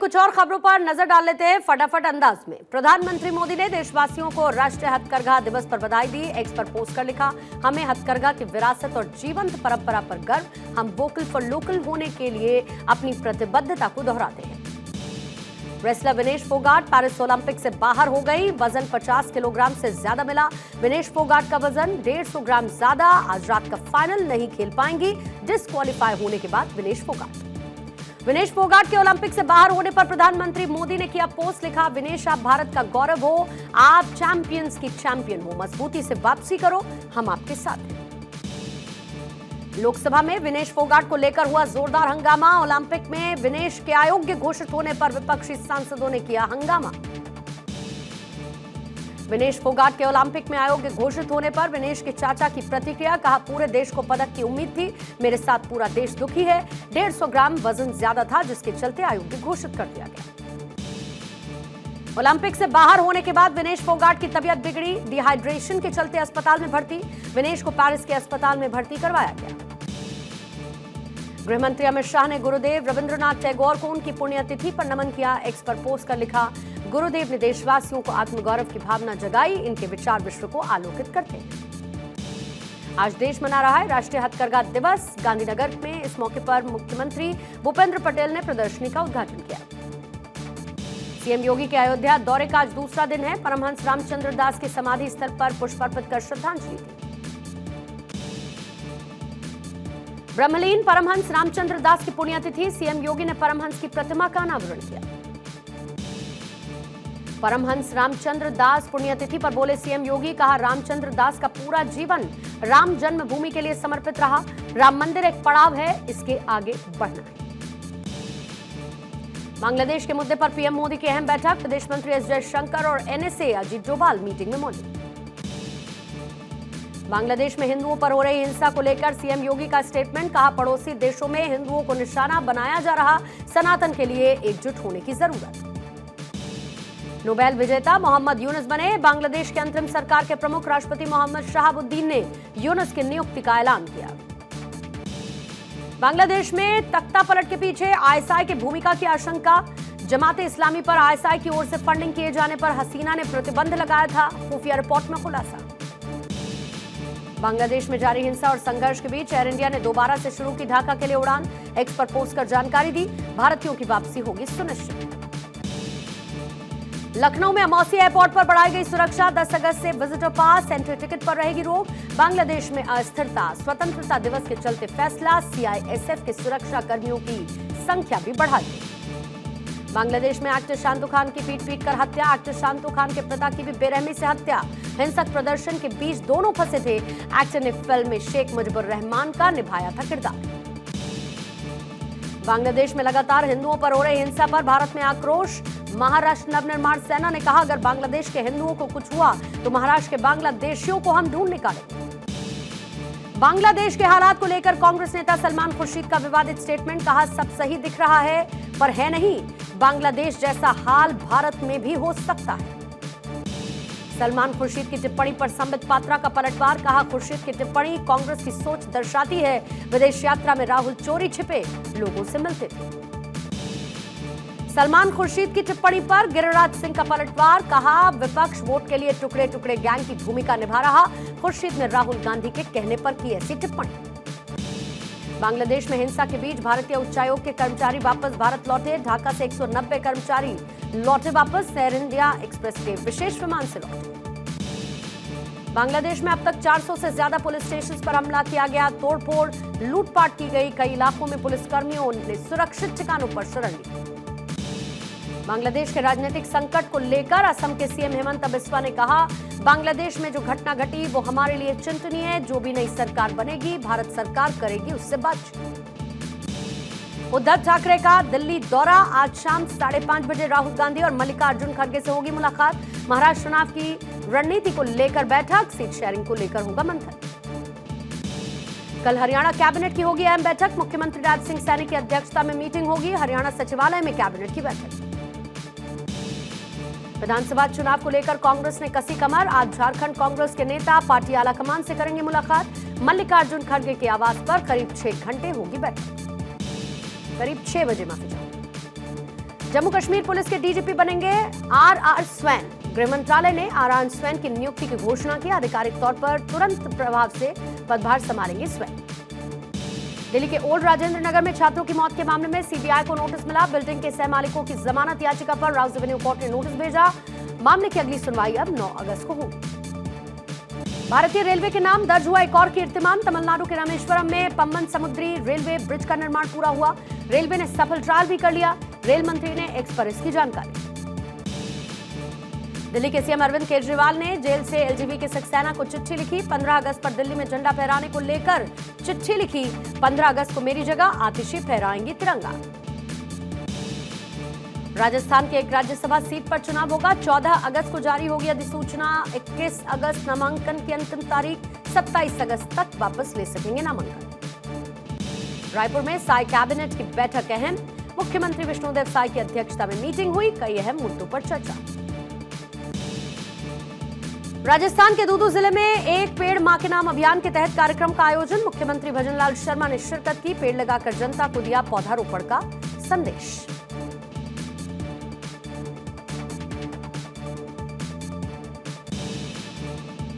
कुछ और खबरों पर नजर डाल लेते हैं फटाफट अंदाज में। प्रधानमंत्री मोदी ने देशवासियों को राष्ट्रीय हथकरघा दिवस पर बधाई दी। एक्स पर पोस्ट कर लिखा, हमें हथकरघा की विरासत और जीवंत परंपरा पर गर्व। हम वोकल फॉर लोकल होने के लिए अपनी प्रतिबद्धता को दोहराते हैं। Wrestler Vinesh Phogat Paris Olympic से बाहर हो गई। वजन 50 किलोग्राम से ज्यादा मिला। विनेश फोगाट का वजन 150 ग्राम ज्यादा। आज रात का फाइनल नहीं खेल पाएंगी डिस्क्वालीफाई होने के बाद विनेश फोगाट के ओलंपिक से बाहर होने पर प्रधानमंत्री मोदी ने किया पोस्ट, लिखा, विनेश आप भारत का गौरव हो, आप चैंपियंस की चैंपियन हो, मजबूती से वापसी करो, हम आपके साथ हैं। लोकसभा में विनेश फोगाट को लेकर हुआ जोरदार हंगामा। ओलंपिक में विनेश के अयोग्य घोषित होने पर विपक्षी सांसदों ने किया हंगामा। विनेश फोगाट के ओलंपिक में अयोग्य घोषित होने पर विनेश के चाचा की प्रतिक्रिया, कहा, पूरे देश को पदक की उम्मीद थी, मेरे साथ पूरा देश दुखी है। 150 ग्राम वजन ज्यादा था जिसके चलते अयोग्य घोषित कर दिया गया। ओलंपिक से बाहर होने के बाद विनेश फोगाट की तबीयत बिगड़ी। डिहाइड्रेशन के चलते अस्पताल में भर्ती। विनेश को पेरिस के अस्पताल में भर्ती करवाया गया। गृहमंत्री अमित शाह ने गुरुदेव रविंद्रनाथ टैगोर को उनकी पुण्यतिथि पर नमन किया। एक्स पर पोस्ट कर लिखा, गुरुदेव ने देशवासियों को आत्मगौरव की भावना जगाई, इनके विचार विश्व को आलोकित करते हैं। आज देश मना रहा है राष्ट्रीय हथकरघा दिवस। गांधीनगर में इस मौके पर मुख्यमंत्री भूपेंद्र पटेल ने प्रदर्शनी का उद्घाटन किया। सीएम योगी के अयोध्या दौरे का आज दूसरा दिन है। परमहंस रामचंद्र दास के समाधि स्थल पर पुष्प अर्पित कर श्रद्धांजलि दी। ब्रह्मलीन परमहंस रामचंद्र दास की पुण्यतिथि। सीएम योगी ने परमहंस की प्रतिमा का अनावरण किया। परमहंस रामचंद्र दास पुण्यतिथि पर बोले सीएम योगी, कहा, रामचंद्र दास का पूरा जीवन राम जन्मभूमि के लिए समर्पित रहा। राम मंदिर एक पड़ाव है, इसके आगे बढ़ना है। बांग्लादेश के मुद्दे पर पीएम मोदी की अहम बैठक। विदेश मंत्री एस जयशंकर और एनएसए अजीत डोभाल मीटिंग में मौजूद। बांग्लादेश में हिंदुओं पर हो रही हिंसा को लेकर सीएम योगी का स्टेटमेंट, कहा, पड़ोसी देशों में हिंदुओं को निशाना बनाया जा रहा, सनातन के लिए एकजुट होने की जरूरत। नोबेल विजेता मोहम्मद यूनुस बने। बांग्लादेश के अंतरिम सरकार के प्रमुख राष्ट्रपति मोहम्मद शहाबुद्दीन ने यूनुस की नियुक्ति का ऐलान किया। बांग्लादेश में तख्ता पलट के पीछे आईएसआई की भूमिका की आशंका। जमाते इस्लामी पर आईएसआई की ओर से फंडिंग किए जाने पर हसीना ने प्रतिबंध लगाया था, खुफिया रिपोर्ट में खुलासा। बांग्लादेश में जारी हिंसा और संघर्ष के बीच एयर इंडिया ने दोबारा से शुरू की ढाका के लिए उड़ान। एक्स पर पोस्ट कर जानकारी दी, भारतीयों की वापसी होगी सुनिश्चित। लखनऊ में अमौसी एयरपोर्ट पर बढ़ाई गई सुरक्षा। 10 अगस्त से विजिटर पास, एंट्री टिकट पर रहेगी रोक। बांग्लादेश में अस्थिरता, स्वतंत्रता दिवस के चलते फैसला। सीआईएसएफ के सुरक्षा कर्मियों की संख्या भी बढ़ा दी। बांग्लादेश में एक्टर शांतु खान की पीट कर हत्या। एक्टर शांतु खान के पिता की भी बेरहमी से हत्या। हिंसक प्रदर्शन के बीच दोनों फंसे थे। एक्टर ने फिल्म में शेख मुजीबुर रहमान का निभाया था किरदार। बांग्लादेश में लगातार हिंदुओं पर हो रही हिंसा पर भारत में आक्रोश। महाराष्ट्र नवनिर्माण सेना ने कहा, अगर बांग्लादेश के हिंदुओं को कुछ हुआ तो महाराष्ट्र के बांग्लादेशियों को हम ढूंढ निकालेंगे। बांग्लादेश के हालात को लेकर कांग्रेस नेता सलमान खुर्शीद का विवादित स्टेटमेंट, कहा, सब सही दिख रहा है पर है नहीं। बांग्लादेश जैसा हाल भारत में भी हो सकता है। सलमान खुर्शीद की टिप्पणी पर संबित पात्रा का पलटवार, कहा, खुर्शीद की टिप्पणी कांग्रेस की सोच दर्शाती है। विदेश यात्रा में राहुल चोरी छिपे लोगों से मिलते थे। सलमान खुर्शीद की टिप्पणी पर गिरिराज सिंह का पलटवार, कहा, विपक्ष वोट के लिए टुकड़े टुकड़े गैंग की भूमिका निभा रहा। खुर्शीद ने राहुल गांधी के कहने पर की ऐसी टिप्पणी। बांग्लादेश में हिंसा के बीच भारतीय उच्चायोग के कर्मचारी वापस भारत लौटे। ढाका से 190 कर्मचारी लौटे वापस। एयर इंडिया एक्सप्रेस के विशेष विमान से लौटे। बांग्लादेश में अब तक 400 से ज्यादा पुलिस स्टेशन पर हमला किया गया। तोड़फोड़, लूटपाट की गई। कई इलाकों में पुलिसकर्मियों ने सुरक्षित ठिकानों पर शरण ली। बांग्लादेश के राजनीतिक संकट को लेकर असम के सीएम हेमंत बिस्वा ने कहा, बांग्लादेश में जो घटना घटी वो हमारे लिए चिंतनीय है। जो भी नई सरकार बनेगी भारत सरकार करेगी उससे बातचीत। उद्धव ठाकरे का दिल्ली दौरा। आज शाम 5:30 बजे राहुल गांधी और मल्लिकार्जुन खड़गे से होगी मुलाकात। महाराष्ट्र चुनाव की रणनीति को लेकर बैठक। सीट शेयरिंग को लेकर होगा मंथन। कल हरियाणा कैबिनेट की होगी अहम बैठक। मुख्यमंत्री राज सिंह सैनी की अध्यक्षता में मीटिंग होगी। हरियाणा सचिवालय में कैबिनेट की बैठक। विधानसभा चुनाव को लेकर कांग्रेस ने कसी कमर। आज झारखंड कांग्रेस के नेता पार्टी आलाकमान से करेंगे मुलाकात। मल्लिकार्जुन खड़गे के आवास पर करीब 6 घंटे होगी बैठक। करीब 6 बजे, माफी चाहूंगा। जम्मू कश्मीर पुलिस के डीजीपी बनेंगे आर स्वैन। गृह मंत्रालय ने आर स्वैन की नियुक्ति की घोषणा की। आधिकारिक तौर पर तुरंत प्रभाव से पदभार संभालेंगे स्वैन। दिल्ली के ओल्ड राजेंद्र नगर में छात्रों की मौत के मामले में सीबीआई को नोटिस मिला। बिल्डिंग के सह मालिकों की जमानत याचिका पर राउस एवेन्यू कोर्ट ने नोटिस भेजा। मामले की अगली सुनवाई अब 9 अगस्त को होगी। भारतीय रेलवे के नाम दर्ज हुआ एक और कीर्तिमान। तमिलनाडु के रामेश्वरम में पम्बन समुद्री रेलवे ब्रिज का निर्माण पूरा हुआ। रेलवे ने सफल ट्रायल भी कर लिया। रेल मंत्री ने एक्स पर इसकी जानकारी। दिल्ली के सीएम अरविंद केजरीवाल ने जेल से एलजीबी के सक्सेना को चिट्ठी लिखी। 15 अगस्त पर दिल्ली में झंडा फहराने को लेकर चिट्ठी लिखी। 15 अगस्त को मेरी जगह आतिशी फहराएंगी तिरंगा। राजस्थान के एक राज्यसभा सीट पर चुनाव होगा। 14 अगस्त को जारी होगी अधिसूचना। 21 अगस्त नामांकन की अंतिम तारीख। 27 अगस्त तक वापस ले सकेंगे नामांकन। रायपुर में साई कैबिनेट की बैठक अहम। मुख्यमंत्री विष्णुदेव साई की अध्यक्षता में मीटिंग हुई। कई अहम मुद्दों पर चर्चा। राजस्थान के दूदू जिले में एक पेड़ मां के नाम अभियान के तहत कार्यक्रम का आयोजन। मुख्यमंत्री भजनलाल शर्मा ने शिरकत की। पेड़ लगाकर जनता को दिया पौधारोपण का संदेश।